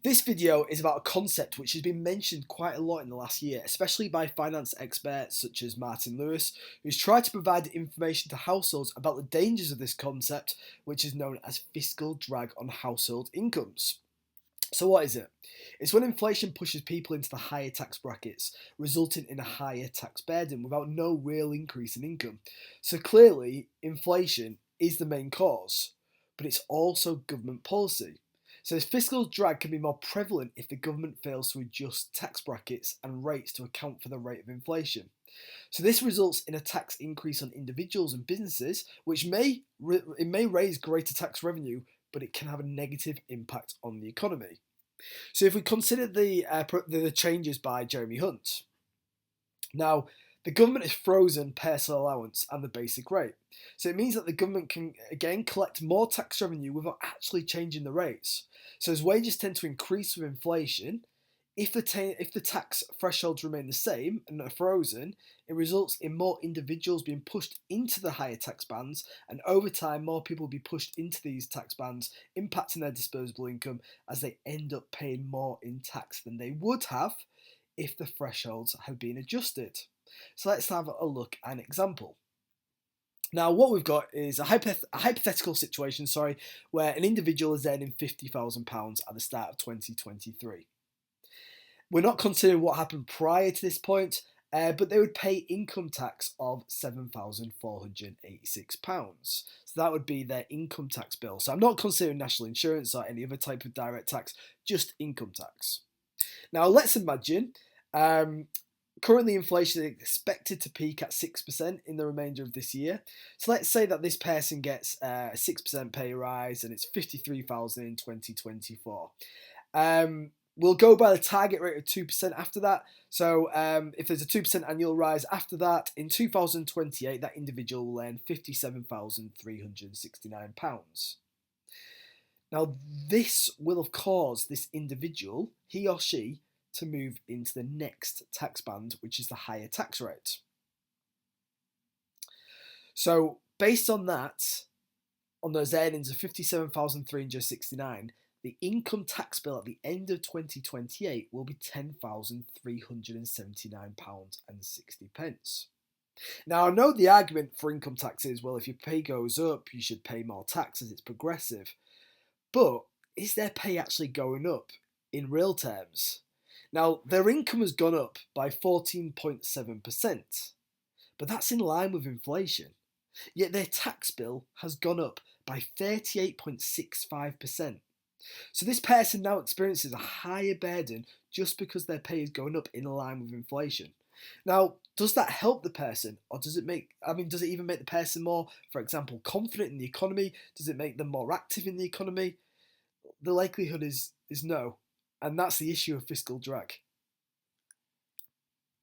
This video is about a concept which has been mentioned quite a lot in the last year, especially by finance experts such as Martin Lewis, who's tried to provide information to households about the dangers of this concept, which is known as fiscal drag on household incomes. So what is it? It's when inflation pushes people into the higher tax brackets, resulting in a higher tax burden without no real increase in income. So clearly, inflation is the main cause, but it's also government policy. So this fiscal drag can be more prevalent if the government fails to adjust tax brackets and rates to account for the rate of inflation. So this results in a tax increase on individuals and businesses, which may raise greater tax revenue, but it can have a negative impact on the economy. So if we consider the changes by Jeremy Hunt, now the government has frozen personal allowance and the basic rate. So it means that the government can again collect more tax revenue without actually changing the rates. So as wages tend to increase with inflation, if the tax thresholds remain the same and are frozen, it results in more individuals being pushed into the higher tax bands, and over time more people will be pushed into these tax bands, impacting their disposable income as they end up paying more in tax than they would have if the thresholds had been adjusted. So let's have a look at an example. Now, what we've got is a hypothetical situation, where an individual is earning £50,000 at the start of 2023. We're not considering what happened prior to this point, but they would pay income tax of £7,486. So that would be their income tax bill. So I'm not considering national insurance or any other type of direct tax, just income tax. Now let's imagine currently inflation is expected to peak at 6% in the remainder of this year. So let's say that this person gets a 6% pay rise and it's $53,000 in 2024. We'll go by the target rate of 2% after that. So if there's a 2% annual rise after that, in 2028, that individual will earn £57,369. Now, this will have caused this individual, he or she, to move into the next tax band, which is the higher tax rate. So based on that, on those earnings of £57,369, the income tax bill at the end of 2028 will be £10,379.60. Now, I know the argument for income tax is, well, if your pay goes up, you should pay more tax as it's progressive. But is their pay actually going up in real terms? Now, their income has gone up by 14.7%, but that's in line with inflation. Yet their tax bill has gone up by 38.65%. So this person now experiences a higher burden just because their pay is going up in line with inflation. Now, does that help the person, or does it even make the person more, for example, confident in the economy? Does it make them more active in the economy? The likelihood is no, and that's the issue of fiscal drag.